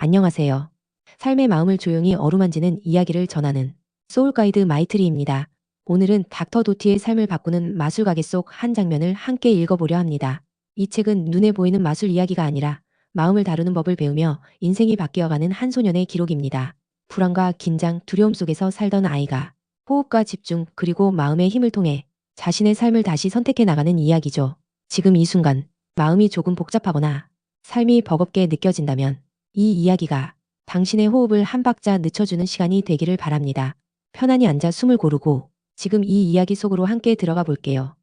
안녕하세요. 삶의 마음을 조용히 어루만지는 이야기를 전하는 소울가이드 마이트리입니다. 오늘은 닥터 도티의 삶을 바꾸는 마술 가게 속 한 장면을 함께 읽어보려 합니다. 이 책은 눈에 보이는 마술 이야기가 아니라 마음을 다루는 법을 배우며 인생이 바뀌어가는 한 소년의 기록입니다. 불안과 긴장, 두려움 속에서 살던 아이가 호흡과 집중 그리고 마음의 힘을 통해 자신의 삶을 다시 선택해 나가는 이야기죠. 지금 이 순간 마음이 조금 복잡하거나 삶이 버겁게 느껴진다면 이 이야기가 당신의 호흡을 한 박자 늦춰주는 시간이 되기를 바랍니다. 편안히 앉아 숨을 고르고 지금 이 이야기 속으로 함께 들어가 볼게요.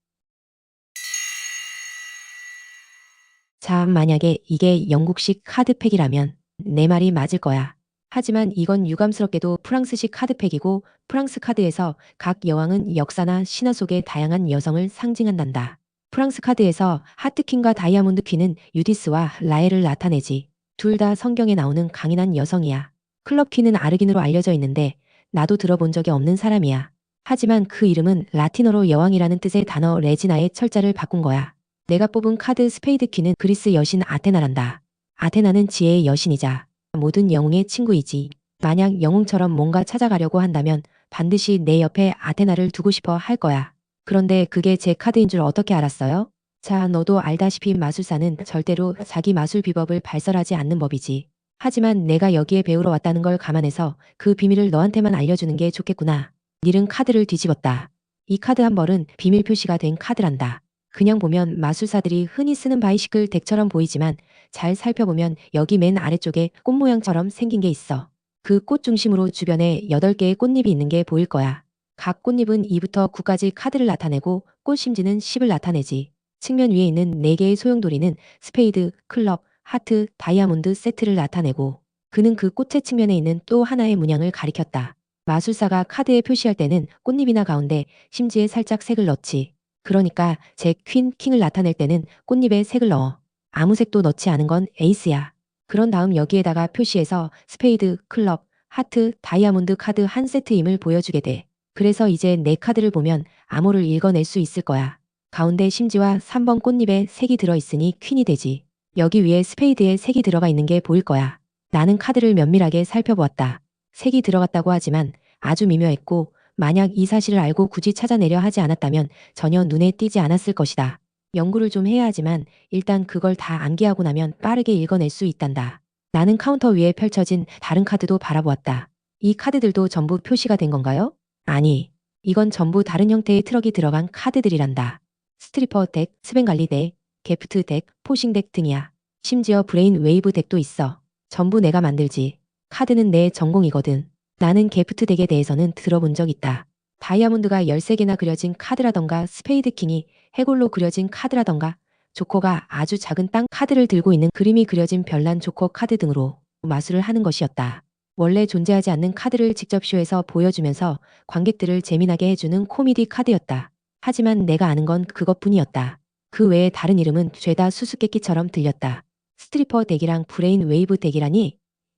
자, 만약에 이게 영국식 카드팩이라면 내 말이 맞을 거야. 하지만 이건 유감스럽게도 프랑스식 카드팩이고 프랑스 카드에서 각 여왕은 역사나 신화 속의 다양한 여성을 상징한단다. 프랑스 카드에서 하트퀸과 다이아몬드 퀸은 유디스와 라헬을 나타내지. 둘 다 성경에 나오는 강인한 여성이야. 클럽 퀸은 아르긴으로 알려져 있는데 나도 들어본 적이 없는 사람이야. 하지만 그 이름은 라틴어로 여왕이라는 뜻의 단어 레지나의 철자를 바꾼 거야. 내가 뽑은 카드 스페이드 퀸은 그리스 여신 아테나란다. 아테나는 지혜의 여신이자 모든 영웅의 친구이지. 만약 영웅처럼 뭔가 찾아가려고 한다면 반드시 내 옆에 아테나를 두고 싶어 할 거야. 그런데 그게 제 카드인 줄 어떻게 알았어요? 자, 너도 알다시피 마술사는 절대로 자기 마술 비법을 발설하지 않는 법이지. 하지만 내가 여기에 배우러 왔다는 걸 감안해서 그 비밀을 너한테만 알려주는 게 좋겠구나. 닐은 카드를 뒤집었다. 이 카드 한 벌은 비밀 표시가 된 카드란다. 그냥 보면 마술사들이 흔히 쓰는 바이시클 덱처럼 보이지만 잘 살펴보면 여기 맨 아래쪽에 꽃 모양처럼 생긴 게 있어. 그 꽃 중심으로 주변에 8개의 꽃잎이 있는 게 보일 거야. 각 꽃잎은 2부터 9까지 카드를 나타내고 꽃 심지는 10을 나타내지. 측면 위에 있는 4개의 소용돌이는 스페이드, 클럽, 하트, 다이아몬드 세트를 나타내고 그는 그 꽃의 측면에 있는 또 하나의 문양을 가리켰다. 마술사가 카드에 표시할 때는 꽃잎이나 가운데 심지에 살짝 색을 넣지. 그러니까 잭, 퀸, 킹을 나타낼 때는 꽃잎에 색을 넣어. 아무 색도 넣지 않은 건 에이스야. 그런 다음 여기에다가 표시해서 스페이드, 클럽, 하트, 다이아몬드 카드 한 세트임을 보여주게 돼. 그래서 이제 내 카드를 보면 암호를 읽어낼 수 있을 거야. 가운데 심지와 3번 꽃잎에 색이 들어있으니 퀸이 되지. 여기 위에 스페이드에 색이 들어가 있는 게 보일 거야. 나는 카드를 면밀하게 살펴보았다. 색이 들어갔다고 하지만 아주 미묘했고 만약 이 사실을 알고 굳이 찾아내려 하지 않았다면 전혀 눈에 띄지 않았을 것이다. 연구를 좀 해야 하지만 일단 그걸 다 암기하고 나면 빠르게 읽어낼 수 있단다. 나는 카운터 위에 펼쳐진 다른 카드도 바라보았다. 이 카드들도 전부 표시가 된 건가요? 아니, 이건 전부 다른 형태의 트럭이 들어간 카드들이란다. 스트리퍼 덱, 스뱅갈리 덱, 게프트 덱, 포싱 덱 등이야. 심지어 브레인 웨이브 덱도 있어. 전부 내가 만들지. 카드는 내 전공이거든. 나는 게프트 덱에 대해서는 들어본 적 있다. 다이아몬드가 13개나 그려진 카드라던가 스페이드 킹이 해골로 그려진 카드라던가 조커가 아주 작은 땅 카드를 들고 있는 그림이 그려진 별난 조커 카드 등으로 마술을 하는 것이었다. 원래 존재하지 않는 카드를 직접 쇼에서 보여주면서 관객들을 재미나게 해주는 코미디 카드였다. 하지만 내가 아는 건 그것뿐이었다. 그 외에 다른 이름은 죄다 수수께끼처럼 들렸다. 스트리퍼 덱이랑 브레인 웨이브 덱이라니?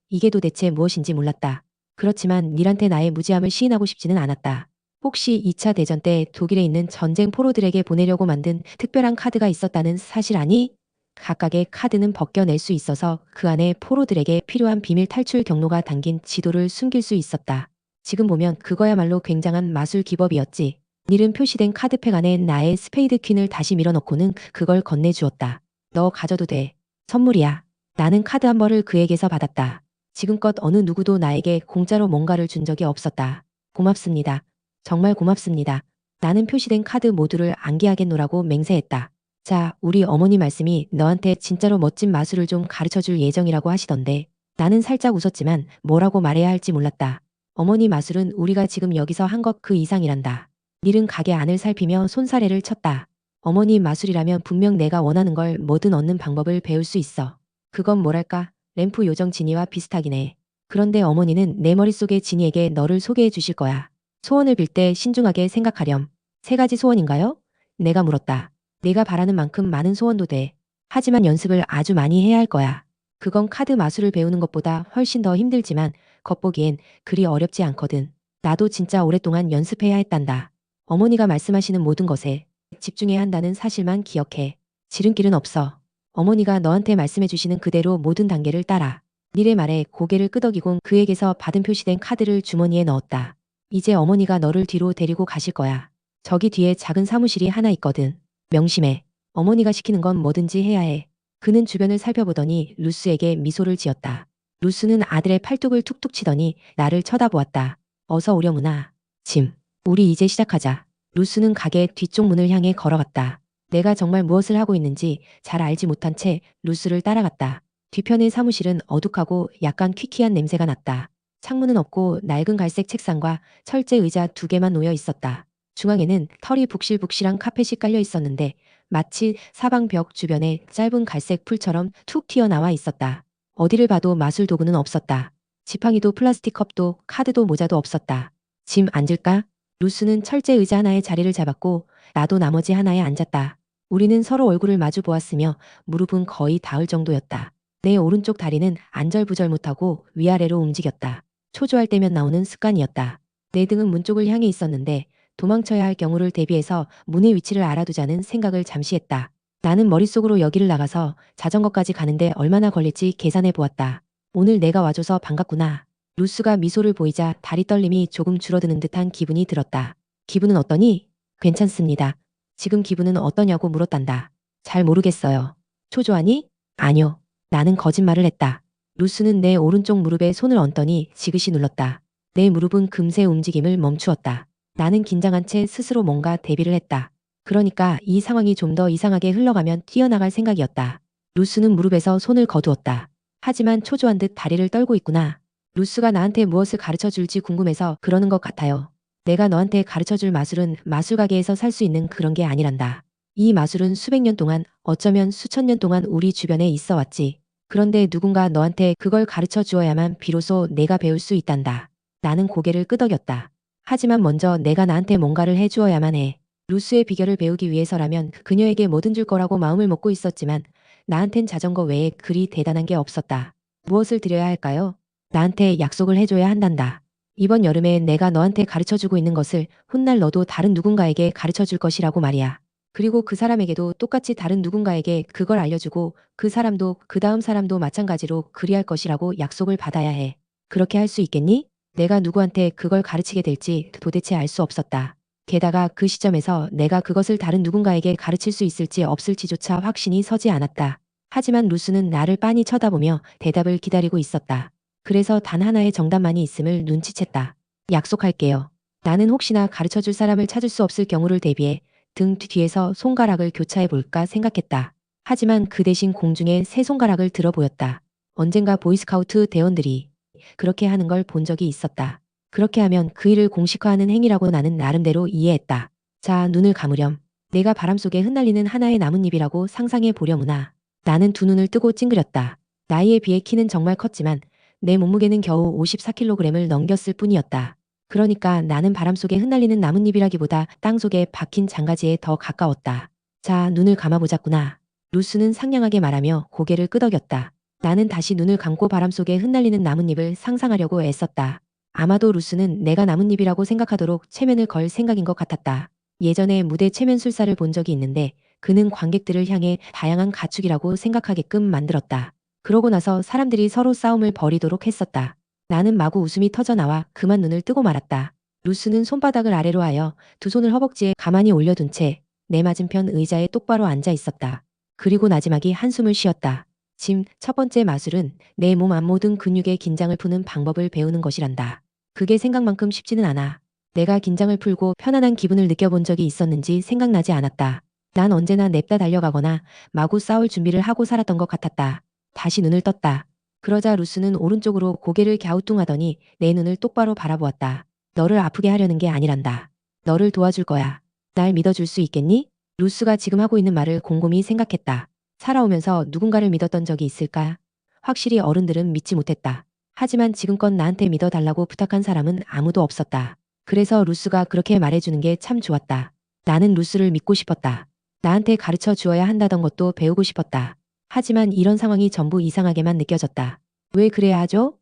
이게 도대체 무엇인지 몰랐다. 그렇지만 닐한테 나의 무지함을 시인하고 싶지는 않았다. 혹시 2차 대전 때 독일에 있는 전쟁 포로들에게 보내려고 만든 특별한 카드가 있었다는 사실 아니? 각각의 카드는 벗겨낼 수 있어서 그 안에 포로들에게 필요한 비밀 탈출 경로가 담긴 지도를 숨길 수 있었다. 지금 보면 그거야말로 굉장한 마술 기법이었지. 닐은 표시된 카드팩 안에 나의 스페이드 퀸을 다시 밀어넣고는 그걸 건네주었다. 너 가져도 돼. 선물이야. 나는 카드 한 벌을 그에게서 받았다. 지금껏 어느 누구도 나에게 공짜로 뭔가를 준 적이 없었다. 고맙습니다. 정말 고맙습니다. 나는 표시된 카드 모두를 암기하겠노라고 맹세했다. 자, 우리 어머니 말씀이 너한테 진짜로 멋진 마술을 좀 가르쳐줄 예정이라고 하시던데 나는 살짝 웃었지만 뭐라고 말해야 할지 몰랐다. 어머니 마술은 우리가 지금 여기서 한 것 그 이상이란다. 닐은 가게 안을 살피며 손사래를 쳤다. 어머니 마술이라면 분명 내가 원하는 걸 뭐든 얻는 방법을 배울 수 있어. 그건 뭐랄까 램프 요정 지니와 비슷하긴 해. 그런데 어머니는 내 머릿속의 지니에게 너를 소개해 주실 거야. 소원을 빌 때 신중하게 생각하렴. 3가지 소원인가요? 내가 물었다. 내가 바라는 만큼 많은 소원도 돼. 하지만 연습을 아주 많이 해야 할 거야. 그건 카드 마술을 배우는 것보다 훨씬 더 힘들지만 겉보기엔 그리 어렵지 않거든. 나도 진짜 오랫동안 연습해야 했단다. 어머니가 말씀하시는 모든 것에 집중해야 한다는 사실만 기억해. 지름길은 없어. 어머니가 너한테 말씀해 주시는 그대로 모든 단계를 따라. 닐의 말에 고개를 끄덕이곤 그에게서 받은 표시된 카드를 주머니에 넣었다. 이제 어머니가 너를 뒤로 데리고 가실 거야. 저기 뒤에 작은 사무실이 하나 있거든. 명심해. 어머니가 시키는 건 뭐든지 해야 해. 그는 주변을 살펴보더니 루스에게 미소를 지었다. 루스는 아들의 팔뚝을 툭툭 치더니 나를 쳐다보았다. 어서 오려무나. 짐. 우리 이제 시작하자. 루스는 가게 뒤쪽 문을 향해 걸어갔다. 내가 정말 무엇을 하고 있는지 잘 알지 못한 채 루스를 따라갔다. 뒤편의 사무실은 어둑하고 약간 퀴퀴한 냄새가 났다. 창문은 없고 낡은 갈색 책상과 철제 의자 2개만 놓여 있었다. 중앙에는 털이 북실북실한 카펫이 깔려 있었는데 마치 사방 벽 주변에 짧은 갈색 풀처럼 툭 튀어나와 있었다. 어디를 봐도 마술 도구는 없었다. 지팡이도 플라스틱 컵도 카드도 모자도 없었다. 짐 앉을까? 루스는 철제 의자 하나에 자리를 잡았고 나도 나머지 하나에 앉았다. 우리는 서로 얼굴을 마주 보았으며 무릎은 거의 닿을 정도였다. 내 오른쪽 다리는 안절부절 못하고 위아래로 움직였다. 초조할 때면 나오는 습관이었다. 내 등은 문 쪽을 향해 있었는데 도망쳐야 할 경우를 대비해서 문의 위치를 알아두자는 생각을 잠시 했다. 나는 머릿속으로 여기를 나가서 자전거까지 가는데 얼마나 걸릴지 계산해 보았다. 오늘 내가 와줘서 반갑구나. 루스가 미소를 보이자 다리 떨림이 조금 줄어드는 듯한 기분이 들었다. 기분은 어떠니? 괜찮습니다. 지금 기분은 어떠냐고 물었단다. 잘 모르겠어요. 초조하니? 아니요. 나는 거짓말을 했다. 루스는 내 오른쪽 무릎에 손을 얹더니 지그시 눌렀다. 내 무릎은 금세 움직임을 멈추었다. 나는 긴장한 채 스스로 뭔가 대비를 했다. 그러니까 이 상황이 좀 더 이상하게 흘러가면 뛰어나갈 생각이었다. 루스는 무릎에서 손을 거두었다. 하지만 초조한 듯 다리를 떨고 있구나. 루스가 나한테 무엇을 가르쳐 줄지 궁금해서 그러는 것 같아요. 내가 너한테 가르쳐 줄 마술은 마술 가게에서 살 수 있는 그런 게 아니란다. 이 마술은 수백 년 동안, 어쩌면 수천 년 동안 우리 주변에 있어 왔지. 그런데 누군가 너한테 그걸 가르쳐 주어야만 비로소 내가 배울 수 있단다. 나는 고개를 끄덕였다. 하지만 먼저 내가 나한테 뭔가를 해주어야만 해. 루스의 비결을 배우기 위해서라면 그녀에게 뭐든 줄 거라고 마음을 먹고 있었지만 나한텐 자전거 외에 그리 대단한 게 없었다. 무엇을 드려야 할까요? 나한테 약속을 해줘야 한단다. 이번 여름에 내가 너한테 가르쳐주고 있는 것을 훗날 너도 다른 누군가에게 가르쳐줄 것이라고 말이야. 그리고 그 사람에게도 똑같이 다른 누군가에게 그걸 알려주고 그 사람도 그 다음 사람도 마찬가지로 그리할 것이라고 약속을 받아야 해. 그렇게 할 수 있겠니? 내가 누구한테 그걸 가르치게 될지 도대체 알 수 없었다. 게다가 그 시점에서 내가 그것을 다른 누군가에게 가르칠 수 있을지 없을지조차 확신이 서지 않았다. 하지만 루스는 나를 빤히 쳐다보며 대답을 기다리고 있었다. 그래서 단 하나의 정답만이 있음을 눈치챘다. 약속할게요. 나는 혹시나 가르쳐줄 사람을 찾을 수 없을 경우를 대비해 등 뒤에서 손가락을 교차해 볼까 생각했다. 하지만 그 대신 공중에 세 손가락을 들어 보였다. 언젠가 보이스카우트 대원들이 그렇게 하는 걸 본 적이 있었다. 그렇게 하면 그 일을 공식화하는 행위라고 나는 나름대로 이해했다. 자, 눈을 감으렴. 내가 바람 속에 흩날리는 하나의 나뭇잎이라고 상상해 보려무나. 나는 두 눈을 뜨고 찡그렸다. 나이에 비해 키는 정말 컸지만 내 몸무게는 겨우 54kg을 넘겼을 뿐이었다. 그러니까 나는 바람 속에 흩날리는 나뭇잎이라기보다 땅 속에 박힌 장가지에 더 가까웠다. 자, 눈을 감아보자꾸나. 루스는 상냥하게 말하며 고개를 끄덕였다. 나는 다시 눈을 감고 바람 속에 흩날리는 나뭇잎을 상상하려고 애썼다. 아마도 루스는 내가 나뭇잎이라고 생각하도록 체면을 걸 생각인 것 같았다. 예전에 무대 체면술사를 본 적이 있는데 그는 관객들을 향해 다양한 가축이라고 생각하게끔 만들었다. 그러고 나서 사람들이 서로 싸움을 벌이도록 했었다. 나는 마구 웃음이 터져나와 그만 눈을 뜨고 말았다. 루스는 손바닥을 아래로 하여 두 손을 허벅지에 가만히 올려둔 채 내 맞은편 의자에 똑바로 앉아 있었다. 그리고 나지막이 한숨을 쉬었다. 짐, 첫 번째 마술은 내 몸 안 모든 근육의 긴장을 푸는 방법을 배우는 것이란다. 그게 생각만큼 쉽지는 않아. 내가 긴장을 풀고 편안한 기분을 느껴본 적이 있었는지 생각나지 않았다. 난 언제나 냅다 달려가거나 마구 싸울 준비를 하고 살았던 것 같았다. 다시 눈을 떴다. 그러자 루스는 오른쪽으로 고개를 갸우뚱하더니 내 눈을 똑바로 바라보았다. 너를 아프게 하려는 게 아니란다. 너를 도와줄 거야. 날 믿어줄 수 있겠니? 루스가 지금 하고 있는 말을 곰곰이 생각했다. 살아오면서 누군가를 믿었던 적이 있을까? 확실히 어른들은 믿지 못했다. 하지만 지금껏 나한테 믿어달라고 부탁한 사람은 아무도 없었다. 그래서 루스가 그렇게 말해주는 게 참 좋았다. 나는 루스를 믿고 싶었다. 나한테 가르쳐 주어야 한다던 것도 배우고 싶었다. 하지만 이런 상황이 전부 이상하게만 느껴졌다. 왜 그래야 하죠?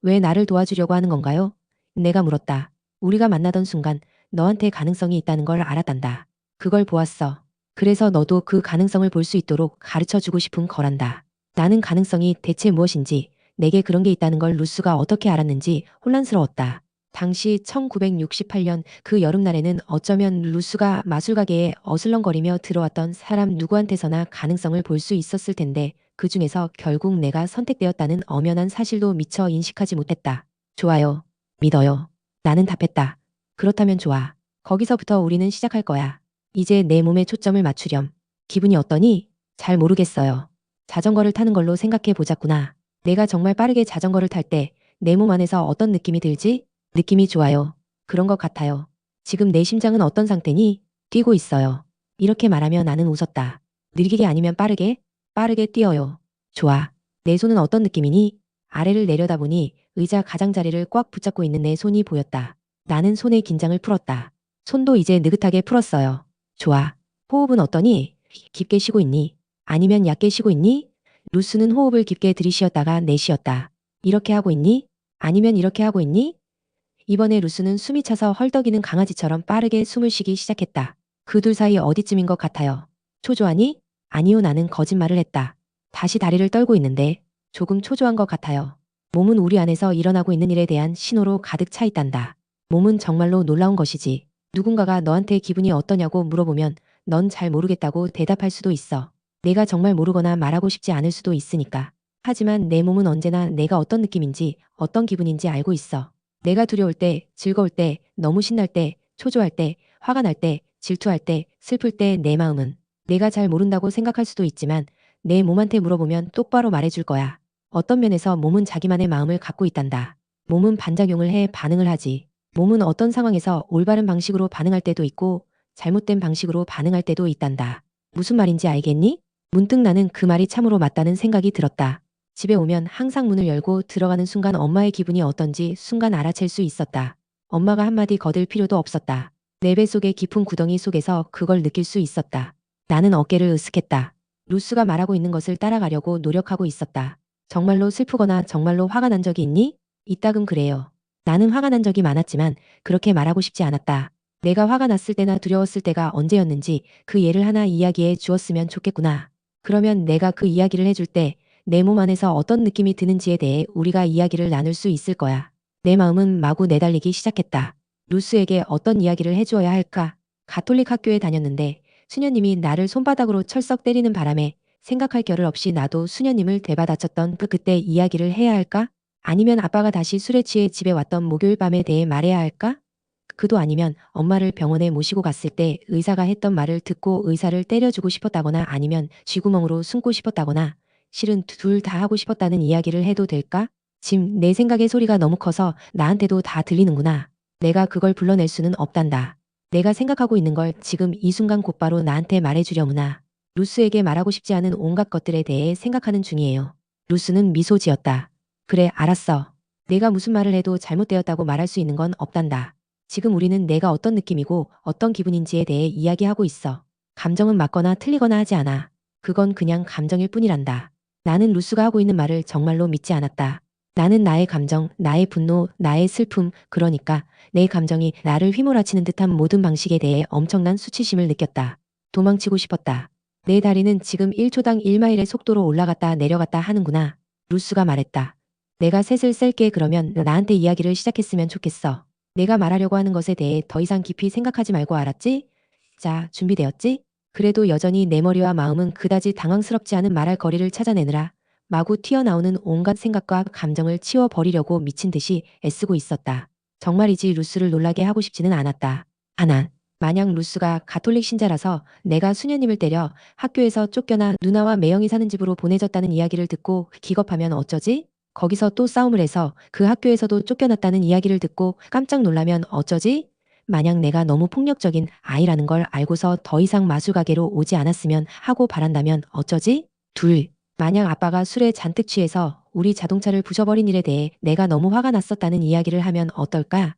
왜 나를 도와주려고 하는 건가요? 내가 물었다. 우리가 만나던 순간 너한테 가능성이 있다는 걸 알았단다. 그걸 보았어. 그래서 너도 그 가능성을 볼 수 있도록 가르쳐 주고 싶은 거란다. 나는 가능성이 대체 무엇인지 내게 그런 게 있다는 걸 루스가 어떻게 알았는지 혼란스러웠다. 당시 1968년 그 여름날에는 어쩌면 루스가 마술가게에 어슬렁거리며 들어왔던 사람 누구한테서나 가능성을 볼 수 있었을 텐데 그 중에서 결국 내가 선택되었다는 엄연한 사실도 미처 인식하지 못했다. 좋아요. 믿어요. 나는 답했다. 그렇다면 좋아. 거기서부터 우리는 시작할 거야. 이제 내 몸에 초점을 맞추렴. 기분이 어떠니? 잘 모르겠어요. 자전거를 타는 걸로 생각해 보자꾸나. 내가 정말 빠르게 자전거를 탈 때 내 몸 안에서 어떤 느낌이 들지? 느낌이 좋아요. 그런 것 같아요. 지금 내 심장은 어떤 상태니? 뛰고 있어요. 이렇게 말하며 나는 웃었다. 느리게 아니면 빠르게? 빠르게 뛰어요. 좋아. 내 손은 어떤 느낌이니? 아래를 내려다보니 의자 가장자리를 꽉 붙잡고 있는 내 손이 보였다. 나는 손의 긴장을 풀었다. 손도 이제 느긋하게 풀었어요. 좋아. 호흡은 어떠니? 깊게 쉬고 있니? 아니면 얕게 쉬고 있니? 루스는 호흡을 깊게 들이쉬었다가 내쉬었다. 이렇게 하고 있니? 아니면 이렇게 하고 있니? 이번에 루스는 숨이 차서 헐떡이는 강아지처럼 빠르게 숨을 쉬기 시작했다. 그 둘 사이 어디쯤인 것 같아요. 초조하니? 아니요, 나는 거짓말을 했다. 다시 다리를 떨고 있는데 조금 초조한 것 같아요. 몸은 우리 안에서 일어나고 있는 일에 대한 신호로 가득 차 있단다. 몸은 정말로 놀라운 것이지. 누군가가 너한테 기분이 어떠냐고 물어보면 넌 잘 모르겠다고 대답할 수도 있어. 내가 정말 모르거나 말하고 싶지 않을 수도 있으니까. 하지만 내 몸은 언제나 내가 어떤 느낌인지 어떤 기분인지 알고 있어. 내가 두려울 때, 즐거울 때, 너무 신날 때, 초조할 때, 화가 날 때, 질투할 때, 슬플 때 내 마음은 내가 잘 모른다고 생각할 수도 있지만 내 몸한테 물어보면 똑바로 말해줄 거야. 어떤 면에서 몸은 자기만의 마음을 갖고 있단다. 몸은 반작용을 해 반응을 하지. 몸은 어떤 상황에서 올바른 방식으로 반응할 때도 있고 잘못된 방식으로 반응할 때도 있단다. 무슨 말인지 알겠니? 문득 나는 그 말이 참으로 맞다는 생각이 들었다. 집에 오면 항상 문을 열고 들어가는 순간 엄마의 기분이 어떤지 순간 알아챌 수 있었다. 엄마가 한마디 거들 필요도 없었다. 내 뱃속의 깊은 구덩이 속에서 그걸 느낄 수 있었다. 나는 어깨를 으쓱했다. 루스가 말하고 있는 것을 따라가려고 노력하고 있었다. 정말로 슬프거나 정말로 화가 난 적이 있니? 이따금 그래요. 나는 화가 난 적이 많았지만 그렇게 말하고 싶지 않았다. 내가 화가 났을 때나 두려웠을 때가 언제였는지 그 예를 하나 이야기해 주었으면 좋겠구나. 그러면 내가 그 이야기를 해줄 때 내 몸 안에서 어떤 느낌이 드는지에 대해 우리가 이야기를 나눌 수 있을 거야. 내 마음은 마구 내달리기 시작했다. 루스에게 어떤 이야기를 해주어야 할까? 가톨릭 학교에 다녔는데 수녀님이 나를 손바닥으로 철썩 때리는 바람에 생각할 겨를 없이 나도 수녀님을 되받아쳤던 그때 이야기를 해야 할까? 아니면 아빠가 다시 술에 취해 집에 왔던 목요일 밤에 대해 말해야 할까? 그도 아니면 엄마를 병원에 모시고 갔을 때 의사가 했던 말을 듣고 의사를 때려주고 싶었다거나 아니면 쥐구멍으로 숨고 싶었다거나 실은 둘 다 하고 싶었다는 이야기를 해도 될까? 짐, 내 생각의 소리가 너무 커서 나한테도 다 들리는구나. 내가 그걸 불러낼 수는 없단다. 내가 생각하고 있는 걸 지금 이 순간 곧바로 나한테 말해주려무나. 루스에게 말하고 싶지 않은 온갖 것들에 대해 생각하는 중이에요. 루스는 미소 지었다. 그래, 알았어. 내가 무슨 말을 해도 잘못되었다고 말할 수 있는 건 없단다. 지금 우리는 내가 어떤 느낌이고 어떤 기분인지에 대해 이야기하고 있어. 감정은 맞거나 틀리거나 하지 않아. 그건 그냥 감정일 뿐이란다. 나는 루스가 하고 있는 말을 정말로 믿지 않았다. 나는 나의 감정, 나의 분노, 나의 슬픔, 그러니까 내 감정이 나를 휘몰아치는 듯한 모든 방식에 대해 엄청난 수치심을 느꼈다. 도망치고 싶었다. 내 다리는 지금 1초당 1마일의 속도로 올라갔다 내려갔다 하는구나. 루스가 말했다. 내가 셋을 셀게. 그러면 나한테 이야기를 시작했으면 좋겠어. 내가 말하려고 하는 것에 대해 더 이상 깊이 생각하지 말고, 알았지? 자, 준비되었지? 그래도 여전히 내 머리와 마음은 그다지 당황스럽지 않은 말할 거리를 찾아내느라 마구 튀어나오는 온갖 생각과 감정을 치워버리려고 미친 듯이 애쓰고 있었다. 정말이지 루스를 놀라게 하고 싶지는 않았다. 하나, 만약 루스가 가톨릭 신자라서 내가 수녀님을 때려 학교에서 쫓겨나 누나와 매형이 사는 집으로 보내졌다는 이야기를 듣고 기겁하면 어쩌지? 거기서 또 싸움을 해서 그 학교에서도 쫓겨났다는 이야기를 듣고 깜짝 놀라면 어쩌지? 만약 내가 너무 폭력적인 아이라는 걸 알고서 더 이상 마술가게로 오지 않았으면 하고 바란다면 어쩌지? 둘, 만약 아빠가 술에 잔뜩 취해서 우리 자동차를 부셔버린 일에 대해 내가 너무 화가 났었다는 이야기를 하면 어떨까?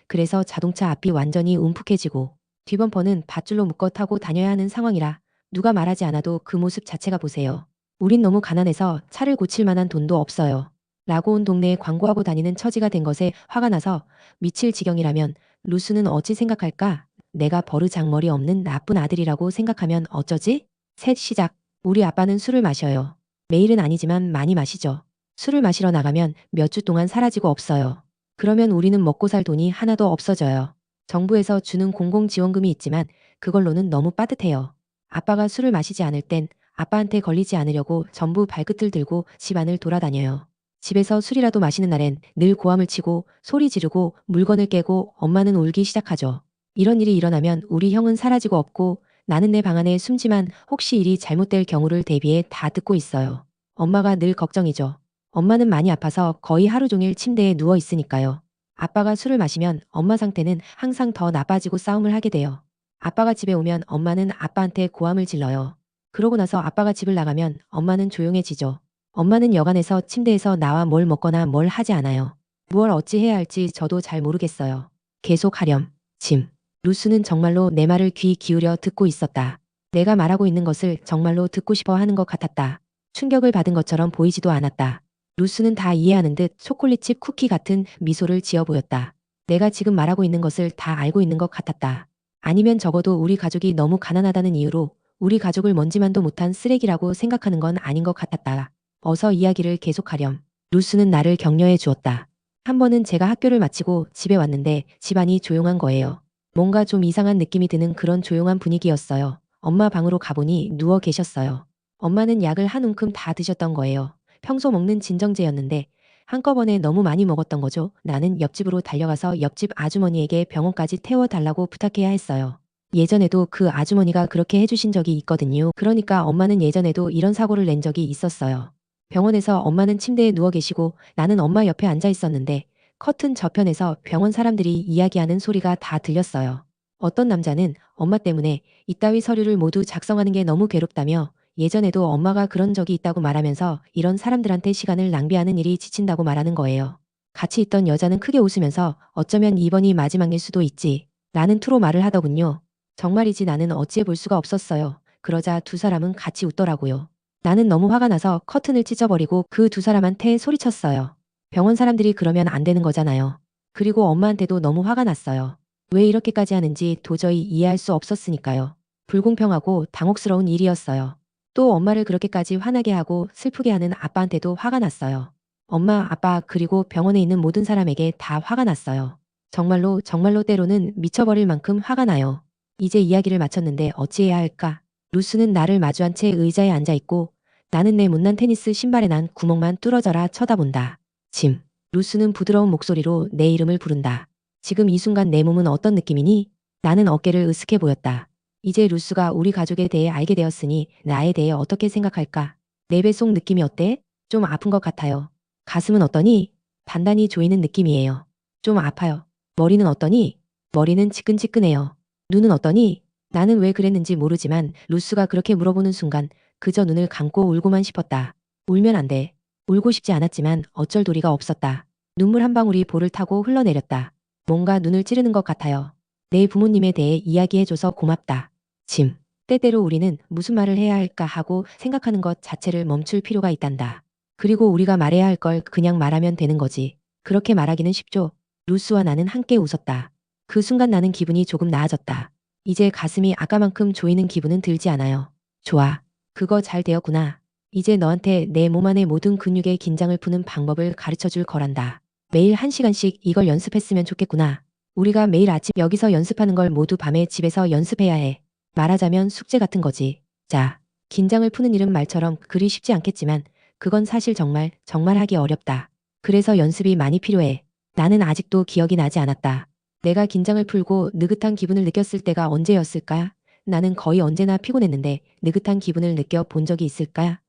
그래서 자동차 앞이 완전히 움푹해지고 뒤범퍼는 밧줄로 묶어 타고 다녀야 하는 상황이라 누가 말하지 않아도 그 모습 자체가 보세요. 우린 너무 가난해서 차를 고칠 만한 돈도 없어요. 라고 온 동네에 광고하고 다니는 처지가 된 것에 화가 나서 미칠 지경이라면 루스는 어찌 생각할까? 내가 버르장머리 없는 나쁜 아들이라고 생각하면 어쩌지? 셋, 시작. 우리 아빠는 술을 마셔요. 매일은 아니지만 많이 마시죠. 술을 마시러 나가면 몇 주 동안 사라지고 없어요. 그러면 우리는 먹고 살 돈이 하나도 없어져요. 정부에서 주는 공공지원금이 있지만 그걸로는 너무 빠듯해요. 아빠가 술을 마시지 않을 땐 아빠한테 걸리지 않으려고 전부 발끝을 들고 집 안을 돌아다녀요. 집에서 술이라도 마시는 날엔 늘 고함을 치고 소리 지르고 물건을 깨고 엄마는 울기 시작하죠. 이런 일이 일어나면 우리 형은 사라지고 없고 나는 내 방 안에 숨지만 혹시 일이 잘못될 경우를 대비해 다 듣고 있어요. 엄마가 늘 걱정이죠. 엄마는 많이 아파서 거의 하루 종일 침대에 누워 있으니까요. 아빠가 술을 마시면 엄마 상태는 항상 더 나빠지고 싸움을 하게 돼요. 아빠가 집에 오면 엄마는 아빠한테 고함을 질러요. 그러고 나서 아빠가 집을 나가면 엄마는 조용해지죠. 엄마는 여간해서 침대에서 나와 뭘 먹거나 뭘 하지 않아요. 무얼 어찌 해야 할지 저도 잘 모르겠어요. 계속 하렴. 짐. 루스는 정말로 내 말을 귀 기울여 듣고 있었다. 내가 말하고 있는 것을 정말로 듣고 싶어 하는 것 같았다. 충격을 받은 것처럼 보이지도 않았다. 루스는 다 이해하는 듯 초콜릿칩 쿠키 같은 미소를 지어 보였다. 내가 지금 말하고 있는 것을 다 알고 있는 것 같았다. 아니면 적어도 우리 가족이 너무 가난하다는 이유로 우리 가족을 먼지만도 못한 쓰레기라고 생각하는 건 아닌 것 같았다. 어서 이야기를 계속하렴. 루스는 나를 격려해 주었다. 한 번은 제가 학교를 마치고 집에 왔는데 집안이 조용한 거예요. 뭔가 좀 이상한 느낌이 드는 그런 조용한 분위기였어요. 엄마 방으로 가보니 누워 계셨어요. 엄마는 약을 한 움큼 다 드셨던 거예요. 평소 먹는 진정제였는데 한꺼번에 너무 많이 먹었던 거죠. 나는 옆집으로 달려가서 옆집 아주머니에게 병원까지 태워달라고 부탁해야 했어요. 예전에도 그 아주머니가 그렇게 해주신 적이 있거든요. 그러니까 엄마는 예전에도 이런 사고를 낸 적이 있었어요. 병원에서 엄마는 침대에 누워 계시고 나는 엄마 옆에 앉아 있었는데 커튼 저편에서 병원 사람들이 이야기하는 소리가 다 들렸어요. 어떤 남자는 엄마 때문에 이따위 서류를 모두 작성하는 게 너무 괴롭다며 예전에도 엄마가 그런 적이 있다고 말하면서 이런 사람들한테 시간을 낭비하는 일이 지친다고 말하는 거예요. 같이 있던 여자는 크게 웃으면서 어쩌면 이번이 마지막일 수도 있지 라는 투로 말을 하더군요. 정말이지 나는 어찌해 볼 수가 없었어요. 그러자 두 사람은 같이 웃더라고요. 나는 너무 화가 나서 커튼을 찢어버리고 그 두 사람한테 소리쳤어요. 병원 사람들이 그러면 안 되는 거잖아요. 그리고 엄마한테도 너무 화가 났어요. 왜 이렇게까지 하는지 도저히 이해할 수 없었으니까요. 불공평하고 당혹스러운 일이었어요. 또 엄마를 그렇게까지 화나게 하고 슬프게 하는 아빠한테도 화가 났어요. 엄마, 아빠 그리고 병원에 있는 모든 사람에게 다 화가 났어요. 정말로 정말로 때로는 미쳐버릴 만큼 화가 나요. 이제 이야기를 마쳤는데 어찌해야 할까? 루스는 나를 마주한 채 의자에 앉아 있고 나는 내 못난 테니스 신발에 난 구멍만 뚫어져라 쳐다본다. 짐. 루스는 부드러운 목소리로 내 이름을 부른다. 지금 이 순간 내 몸은 어떤 느낌이니? 나는 어깨를 으쓱해 보였다. 이제 루스가 우리 가족에 대해 알게 되었으니 나에 대해 어떻게 생각할까? 내 뱃속 느낌이 어때? 좀 아픈 것 같아요. 가슴은 어떠니? 단단히 조이는 느낌이에요. 좀 아파요. 머리는 어떠니? 머리는 지끈지끈해요. 눈은 어떠니? 나는 왜 그랬는지 모르지만 루스가 그렇게 물어보는 순간 그저 눈을 감고 울고만 싶었다. 울면 안 돼. 울고 싶지 않았지만 어쩔 도리가 없었다. 눈물 한 방울이 볼을 타고 흘러내렸다. 뭔가 눈을 찌르는 것 같아요. 내 부모님에 대해 이야기해줘서 고맙다. 짐. 때때로 우리는 무슨 말을 해야 할까 하고 생각하는 것 자체를 멈출 필요가 있단다. 그리고 우리가 말해야 할 걸 그냥 말하면 되는 거지. 그렇게 말하기는 쉽죠. 루스와 나는 함께 웃었다. 그 순간 나는 기분이 조금 나아졌다. 이제 가슴이 아까만큼 조이는 기분은 들지 않아요. 좋아. 그거 잘 되었구나. 이제 너한테 내 몸 안의 모든 근육의 긴장을 푸는 방법을 가르쳐 줄 거란다. 매일 1시간씩 이걸 연습했으면 좋겠구나. 우리가 매일 아침 여기서 연습하는 걸 모두 밤에 집에서 연습해야 해. 말하자면 숙제 같은 거지. 자, 긴장을 푸는 일은 말처럼 그리 쉽지 않겠지만 그건 사실 정말 하기 어렵다. 그래서 연습이 많이 필요해. 나는 아직도 기억이 나지 않았다. 내가 긴장을 풀고 느긋한 기분을 느꼈을 때가 언제였을까? 나는 거의 언제나 피곤했는데 느긋한 기분을 느껴 본 적이 있을까?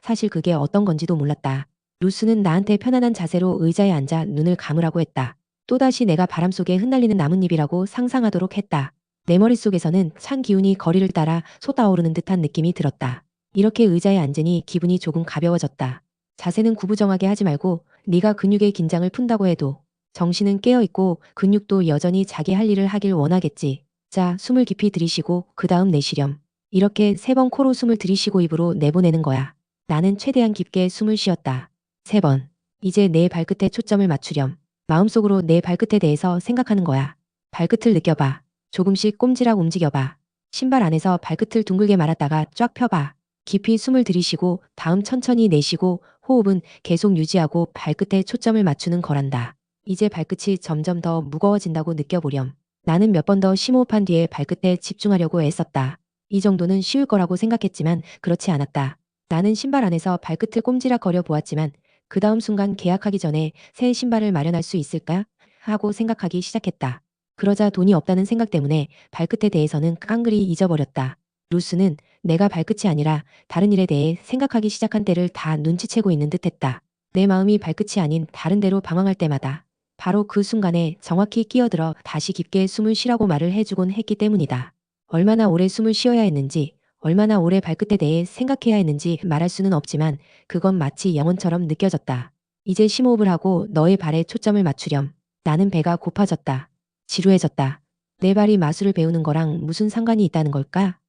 사실 그게 어떤 건지도 몰랐다. 루스는 나한테 편안한 자세로 의자에 앉아 눈을 감으라고 했다. 또다시 내가 바람 속에 흩날리는 나뭇잎이라고 상상하도록 했다. 내 머릿속에서는 찬 기운이 거리를 따라 솟아오르는 듯한 느낌이 들었다. 이렇게 의자에 앉으니 기분이 조금 가벼워졌다. 자세는 구부정하게 하지 말고 네가 근육의 긴장을 푼다고 해도 정신은 깨어있고 근육도 여전히 자기 할 일을 하길 원하겠지. 자, 숨을 깊이 들이쉬고 그 다음 내쉬렴. 이렇게 3번 코로 숨을 들이쉬고 입으로 내보내는 거야. 나는 최대한 깊게 숨을 쉬었다. 3번. 이제 내 발끝에 초점을 맞추렴. 마음속으로 내 발끝에 대해서 생각하는 거야. 발끝을 느껴봐. 조금씩 꼼지락 움직여봐. 신발 안에서 발끝을 둥글게 말았다가 쫙 펴봐. 깊이 숨을 들이쉬고 다음 천천히 내쉬고 호흡은 계속 유지하고 발끝에 초점을 맞추는 거란다. 이제 발끝이 점점 더 무거워진다고 느껴보렴. 나는 몇 번 더 심호흡한 뒤에 발끝에 집중하려고 애썼다. 이 정도는 쉬울 거라고 생각했지만 그렇지 않았다. 나는 신발 안에서 발끝을 꼼지락거려 보았지만 그 다음 순간 계약하기 전에 새 신발을 마련할 수 있을까? 하고 생각하기 시작했다. 그러자 돈이 없다는 생각 때문에 발끝에 대해서는 깡그리 잊어버렸다. 루스는 내가 발끝이 아니라 다른 일에 대해 생각하기 시작한 때를 다 눈치채고 있는 듯했다. 내 마음이 발끝이 아닌 다른 데로 방황할 때마다 바로 그 순간에 정확히 끼어들어 다시 깊게 숨을 쉬라고 말을 해주곤 했기 때문이다. 얼마나 오래 숨을 쉬어야 했는지, 얼마나 오래 발끝에 대해 생각해야 했는지 말할 수는 없지만 그건 마치 영혼처럼 느껴졌다. 이제 심호흡을 하고 너의 발에 초점을 맞추렴. 나는 배가 고파졌다. 지루해졌다. 내 발이 마술을 배우는 거랑 무슨 상관이 있다는 걸까?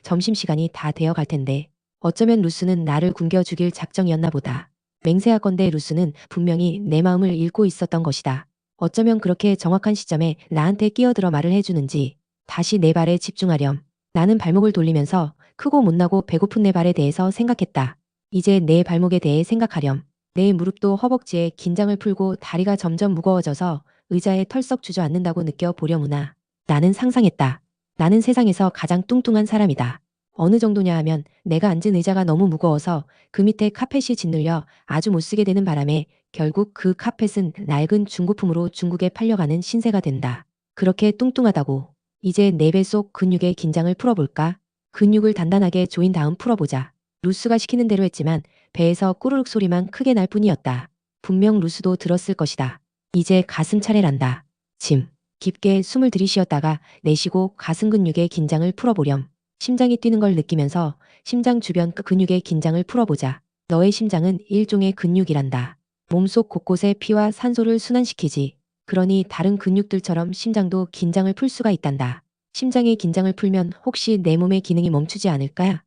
점심시간이 다 되어 갈 텐데. 어쩌면 루스는 나를 굶겨 죽일 작정이었나 보다. 맹세하건대 루스는 분명히 내 마음을 읽고 있었던 것이다. 어쩌면 그렇게 정확한 시점에 나한테 끼어들어 말을 해주는지 다시 내 발에 집중하렴. 나는 발목을 돌리면서 크고 못나고 배고픈 내 발에 대해서 생각했다. 이제 내 발목에 대해 생각하렴. 내 무릎도 허벅지에 긴장을 풀고 다리가 점점 무거워져서 의자에 털썩 주저앉는다고 느껴보려무나. 나는 상상했다. 나는 세상에서 가장 뚱뚱한 사람이다. 어느 정도냐 하면 내가 앉은 의자가 너무 무거워서 그 밑에 카펫이 짓눌려 아주 못 쓰게 되는 바람에 결국 그 카펫은 낡은 중고품으로 중국에 팔려가는 신세가 된다. 그렇게 뚱뚱하다고. 이제 내 배 속 근육의 긴장을 풀어볼까? 근육을 단단하게 조인 다음 풀어보자. 루스가 시키는 대로 했지만 배에서 꾸르륵 소리만 크게 날 뿐이었다. 분명 루스도 들었을 것이다. 이제 가슴 차례란다. 짐. 깊게 숨을 들이쉬었다가 내쉬고 가슴 근육의 긴장을 풀어보렴. 심장이 뛰는 걸 느끼면서 심장 주변 근육의 긴장을 풀어보자. 너의 심장은 일종의 근육이란다. 몸속 곳곳에 피와 산소를 순환시키지. 그러니 다른 근육들처럼 심장도 긴장을 풀 수가 있단다. 심장의 긴장을 풀면 혹시 내 몸의 기능이 멈추지 않을까?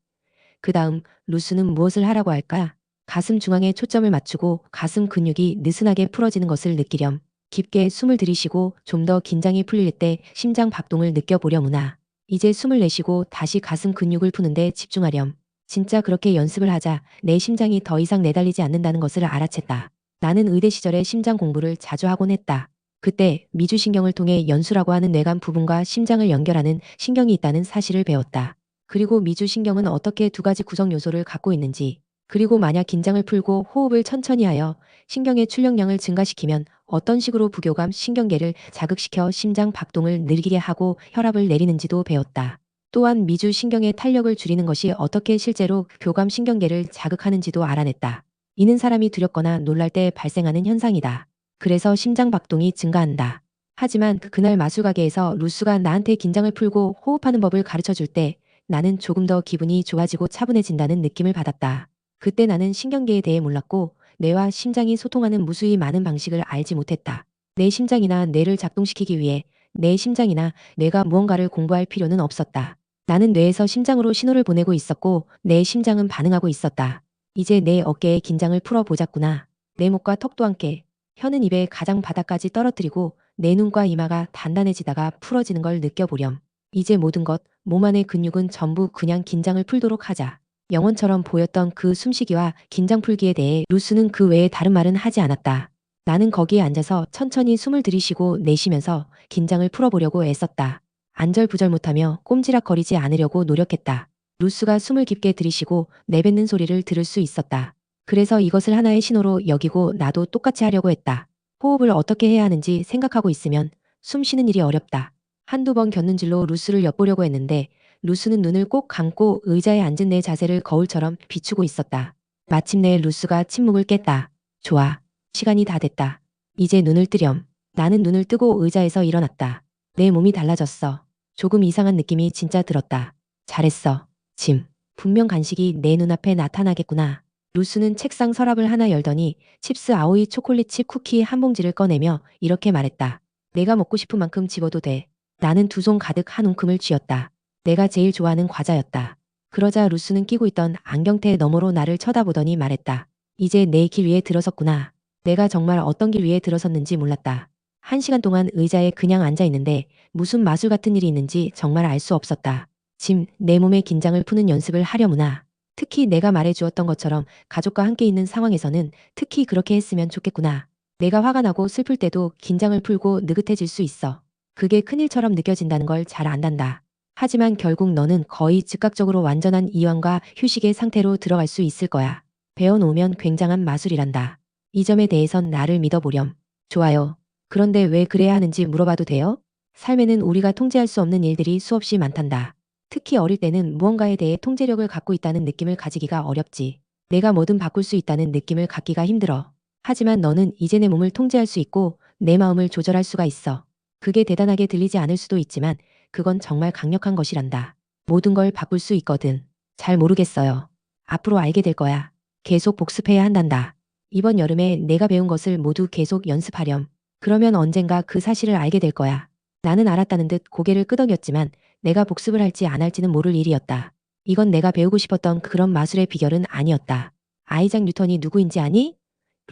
그 다음 루스는 무엇을 하라고 할까? 가슴 중앙에 초점을 맞추고 가슴 근육이 느슨하게 풀어지는 것을 느끼렴. 깊게 숨을 들이쉬고 좀 더 긴장이 풀릴 때 심장 박동을 느껴보려무나. 이제 숨을 내쉬고 다시 가슴 근육을 푸는데 집중하렴. 진짜 그렇게 연습을 하자 내 심장이 더 이상 내달리지 않는다는 것을 알아챘다. 나는 의대 시절에 심장 공부를 자주 하곤 했다. 그때 미주신경을 통해 연수라고 하는 뇌관 부분과 심장을 연결하는 신경이 있다는 사실을 배웠다. 그리고 미주신경은 어떻게 두 가지 구성 요소를 갖고 있는지, 그리고 만약 긴장을 풀고 호흡을 천천히 하여 신경의 출력량을 증가시키면 어떤 식으로 부교감 신경계를 자극시켜 심장 박동을 느리게 하고 혈압을 내리는지도 배웠다. 또한 미주신경의 탄력을 줄이는 것이 어떻게 실제로 교감 신경계를 자극하는지도 알아냈다. 이는 사람이 두렵거나 놀랄 때 발생하는 현상이다. 그래서 심장 박동이 증가한다. 하지만 그날 마술가게에서 루스가 나한테 긴장을 풀고 호흡하는 법을 가르쳐 줄 때 나는 조금 더 기분이 좋아지고 차분해진다는 느낌을 받았다. 그때 나는 신경계에 대해 몰랐고 뇌와 심장이 소통하는 무수히 많은 방식을 알지 못했다. 내 심장이나 뇌를 작동시키기 위해 내 심장이나 뇌가 무언가를 공부할 필요는 없었다. 나는 뇌에서 심장으로 신호를 보내고 있었고 내 심장은 반응하고 있었다. 이제 내 어깨에 긴장을 풀어보자꾸나. 내 목과 턱도 함께. 혀는 입의 가장 바닥까지 떨어뜨리고 내 눈과 이마가 단단해지다가 풀어지는 걸 느껴보렴. 이제 모든 것, 몸 안의 근육은 전부 그냥 긴장을 풀도록 하자. 영혼처럼 보였던 그 숨쉬기와 긴장 풀기에 대해 루스는 그 외에 다른 말은 하지 않았다. 나는 거기에 앉아서 천천히 숨을 들이쉬고 내쉬면서 긴장을 풀어보려고 애썼다. 안절부절 못하며 꼼지락거리지 않으려고 노력했다. 루스가 숨을 깊게 들이쉬고 내뱉는 소리를 들을 수 있었다. 그래서 이것을 하나의 신호로 여기고 나도 똑같이 하려고 했다. 호흡을 어떻게 해야 하는지 생각하고 있으면 숨 쉬는 일이 어렵다. 한두 번 곁눈질로 루스를 엿보려고 했는데 루스는 눈을 꼭 감고 의자에 앉은 내 자세를 거울처럼 비추고 있었다. 마침내 루스가 침묵을 깼다. 좋아. 시간이 다 됐다. 이제 눈을 뜨렴. 나는 눈을 뜨고 의자에서 일어났다. 내 몸이 달라졌어. 조금 이상한 느낌이 진짜 들었다. 잘했어. 짐. 분명 간식이 내 눈앞에 나타나겠구나. 루스는 책상 서랍을 하나 열더니 칩스 아오이 초콜릿 칩 쿠키 한 봉지를 꺼내며 이렇게 말했다. 내가 먹고 싶은 만큼 집어도 돼. 나는 두 손 가득 한 움큼을 쥐었다. 내가 제일 좋아하는 과자였다. 그러자 루스는 끼고 있던 안경테 너머로 나를 쳐다보더니 말했다. 이제 내 길 위에 들어섰구나. 내가 정말 어떤 길 위에 들어섰는지 몰랐다. 1시간 동안 의자에 그냥 앉아 있는데 무슨 마술 같은 일이 있는지 정말 알 수 없었다. 짐, 내 몸의 긴장을 푸는 연습을 하려무나. 특히 내가 말해 주었던 것처럼 가족과 함께 있는 상황에서는 특히 그렇게 했으면 좋겠구나. 내가 화가 나고 슬플 때도 긴장을 풀고 느긋해질 수 있어. 그게 큰일처럼 느껴진다는 걸 잘 안단다. 하지만 결국 너는 거의 즉각적으로 완전한 이완과 휴식의 상태로 들어갈 수 있을 거야. 배워놓으면 굉장한 마술이란다. 이 점에 대해선 나를 믿어보렴. 좋아요. 그런데 왜 그래야 하는지 물어봐도 돼요? 삶에는 우리가 통제할 수 없는 일들이 수없이 많단다. 특히 어릴 때는 무언가에 대해 통제력을 갖고 있다는 느낌을 가지기가 어렵지. 내가 뭐든 바꿀 수 있다는 느낌을 갖기가 힘들어. 하지만 너는 이제 내 몸을 통제할 수 있고 내 마음을 조절할 수가 있어. 그게 대단하게 들리지 않을 수도 있지만 그건 정말 강력한 것이란다. 모든 걸 바꿀 수 있거든. 잘 모르겠어요. 앞으로 알게 될 거야. 계속 복습해야 한단다. 이번 여름에 내가 배운 것을 모두 계속 연습하렴. 그러면 언젠가 그 사실을 알게 될 거야. 나는 알았다는 듯 고개를 끄덕였지만 내가 복습을 할지 안 할지는 모를 일이었다. 이건 내가 배우고 싶었던 그런 마술의 비결은 아니었다. 아이작 뉴턴이 누구인지 아니?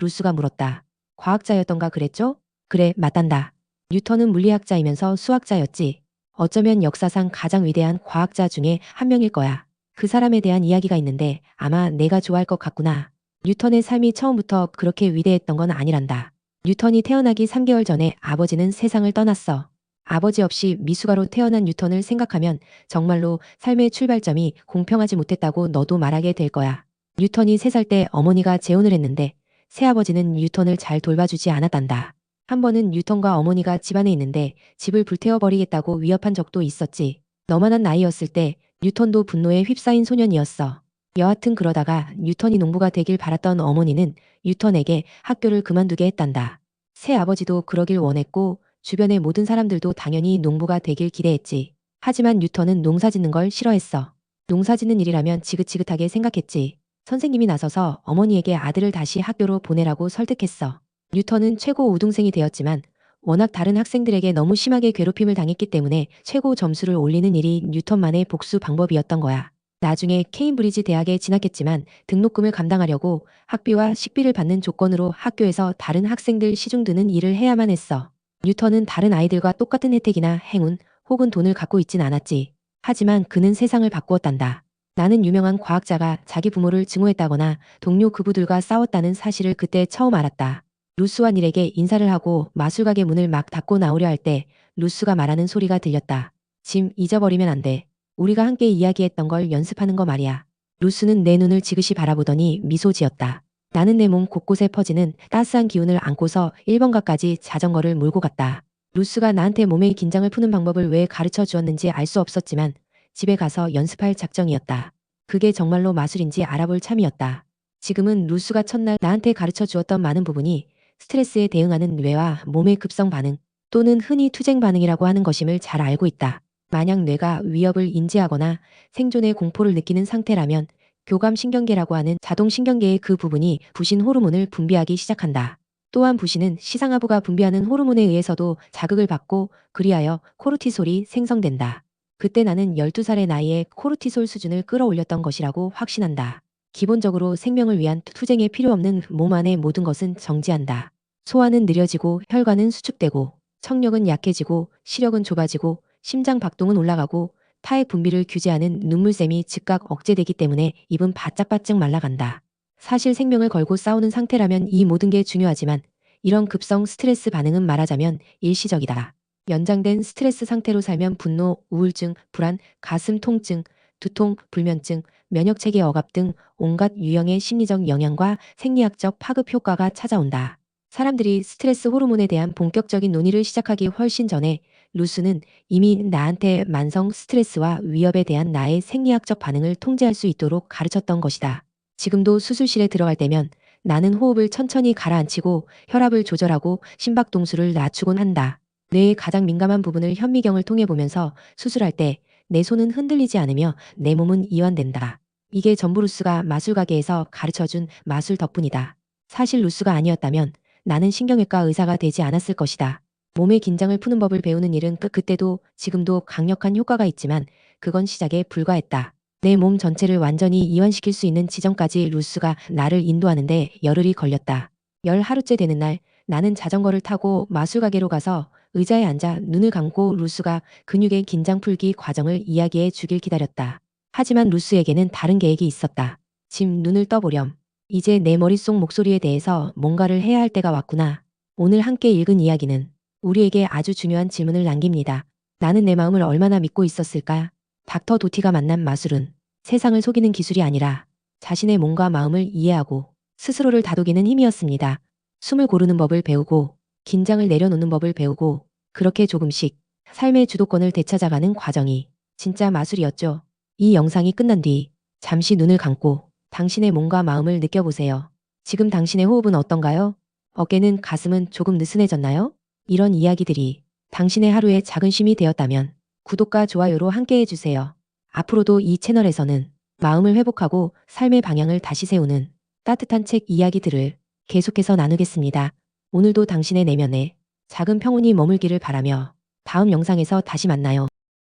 루스가 물었다. 과학자였던가 그랬죠? 그래, 맞단다. 뉴턴은 물리학자이면서 수학자였지. 어쩌면 역사상 가장 위대한 과학자 중에 한 명일 거야. 그 사람에 대한 이야기가 있는데 아마 내가 좋아할 것 같구나. 뉴턴의 삶이 처음부터 그렇게 위대했던 건 아니란다. 뉴턴이 태어나기 3개월 전에 아버지는 세상을 떠났어. 아버지 없이 미숙아로 태어난 뉴턴을 생각하면 정말로 삶의 출발점이 공평하지 못했다고 너도 말하게 될 거야. 뉴턴이 3살 때 어머니가 재혼을 했는데 새아버지는 뉴턴을 잘 돌봐주지 않았단다. 한 번은 뉴턴과 어머니가 집안에 있는데 집을 불태워버리겠다고 위협한 적도 있었지. 너만한 나이였을 때 뉴턴도 분노에 휩싸인 소년이었어. 여하튼 그러다가 뉴턴이 농부가 되길 바랐던 어머니는 뉴턴에게 학교를 그만두게 했단다. 새아버지도 그러길 원했고 주변의 모든 사람들도 당연히 농부가 되길 기대했지. 하지만 뉴턴은 농사짓는 걸 싫어했어. 농사짓는 일이라면 지긋지긋하게 생각했지. 선생님이 나서서 어머니에게 아들을 다시 학교로 보내라고 설득했어. 뉴턴은 최고 우등생이 되었지만 워낙 다른 학생들에게 너무 심하게 괴롭힘을 당했기 때문에 최고 점수를 올리는 일이 뉴턴만의 복수 방법이었던 거야. 나중에 케임브리지 대학에 진학했지만 등록금을 감당하려고 학비와 식비를 받는 조건으로 학교에서 다른 학생들 시중 드는 일을 해야만 했어. 뉴턴은 다른 아이들과 똑같은 혜택이나 행운 혹은 돈을 갖고 있진 않았지. 하지만 그는 세상을 바꾸었단다. 나는 유명한 과학자가 자기 부모를 증오했다거나 동료 그부들과 싸웠다는 사실을 그때 처음 알았다. 루스와 닐에게 인사를 하고 마술가게 문을 막 닫고 나오려 할 때 루스가 말하는 소리가 들렸다. 짐, 잊어버리면 안 돼. 우리가 함께 이야기했던 걸 연습하는 거 말이야. 루스는 내 눈을 지그시 바라보더니 미소 지었다. 나는 내 몸 곳곳에 퍼지는 따스한 기운을 안고서 1번가까지 자전거를 몰고 갔다. 루스가 나한테 몸의 긴장을 푸는 방법을 왜 가르쳐 주었는지 알 수 없었지만 집에 가서 연습할 작정이었다. 그게 정말로 마술인지 알아볼 참이었다. 지금은 루스가 첫날 나한테 가르쳐 주었던 많은 부분이 스트레스에 대응하는 뇌와 몸의 급성 반응 또는 흔히 투쟁 반응이라고 하는 것임을 잘 알고 있다. 만약 뇌가 위협을 인지하거나 생존의 공포를 느끼는 상태라면 교감신경계라고 하는 자동신경계의 그 부분이 부신 호르몬을 분비하기 시작한다. 또한 부신은 시상하부가 분비하는 호르몬에 의해서도 자극을 받고 그리하여 코르티솔이 생성된다. 그때 나는 12살의 나이에 코르티솔 수준을 끌어올렸던 것이라고 확신한다. 기본적으로 생명을 위한 투쟁에 필요 없는 몸 안의 모든 것은 정지한다. 소화는 느려지고 혈관은 수축되고 청력은 약해지고 시력은 좁아지고 심장 박동은 올라가고 타액 분비를 규제하는 눈물샘이 즉각 억제되기 때문에 입은 바짝바짝 말라간다. 사실 생명을 걸고 싸우는 상태라면 이 모든 게 중요하지만 이런 급성 스트레스 반응은 말하자면 일시적이다. 연장된 스트레스 상태로 살면 분노, 우울증, 불안, 가슴 통증, 두통, 불면증, 면역체계 억압 등 온갖 유형의 심리적 영향과 생리학적 파급 효과가 찾아온다. 사람들이 스트레스 호르몬에 대한 본격적인 논의를 시작하기 훨씬 전에 루스는 이미 나한테 만성 스트레스와 위협에 대한 나의 생리학적 반응을 통제할 수 있도록 가르쳤던 것이다. 지금도 수술실에 들어갈 때면 나는 호흡을 천천히 가라앉히고 혈압을 조절하고 심박동수를 낮추곤 한다. 뇌의 가장 민감한 부분을 현미경을 통해 보면서 수술할 때 내 손은 흔들리지 않으며 내 몸은 이완된다. 이게 전부 루스가 마술가게에서 가르쳐준 마술 덕분이다. 사실 루스가 아니었다면 나는 신경외과 의사가 되지 않았을 것이다. 몸의 긴장을 푸는 법을 배우는 일은 그때도 지금도 강력한 효과가 있지만 그건 시작에 불과했다. 내 몸 전체를 완전히 이완시킬 수 있는 지점까지 루스가 나를 인도하는데 열흘이 걸렸다. 10하루째 되는 날 나는 자전거를 타고 마술가게로 가서 의자에 앉아 눈을 감고 루스가 근육의 긴장 풀기 과정을 이야기해 주길 기다렸다. 하지만 루스에게는 다른 계획이 있었다. 짐 눈을 떠보렴. 이제 내 머릿속 목소리에 대해서 뭔가를 해야 할 때가 왔구나. 오늘 함께 읽은 이야기는 우리에게 아주 중요한 질문을 남깁니다. 나는 내 마음을 얼마나 믿고 있었을까? 닥터 도티가 만난 마술은 세상을 속이는 기술이 아니라 자신의 몸과 마음을 이해하고 스스로를 다독이는 힘이었습니다. 숨을 고르는 법을 배우고 긴장을 내려놓는 법을 배우고 그렇게 조금씩 삶의 주도권을 되찾아가는 과정이 진짜 마술이었죠. 이 영상이 끝난 뒤 잠시 눈을 감고 당신의 몸과 마음을 느껴보세요. 지금 당신의 호흡은 어떤가요? 어깨는 가슴은 조금 느슨해졌나요? 이런 이야기들이 당신의 하루의 작은 쉼이 되었다면 구독과 좋아요로 함께 해주세요. 앞으로도 이 채널에서는 마음을 회복하고 삶의 방향을 다시 세우는 따뜻한 책 이야기들을 계속해서 나누겠습니다. 오늘도 당신의 내면에 작은 평온이 머물기를 바라며 다음 영상에서 다시 만나요.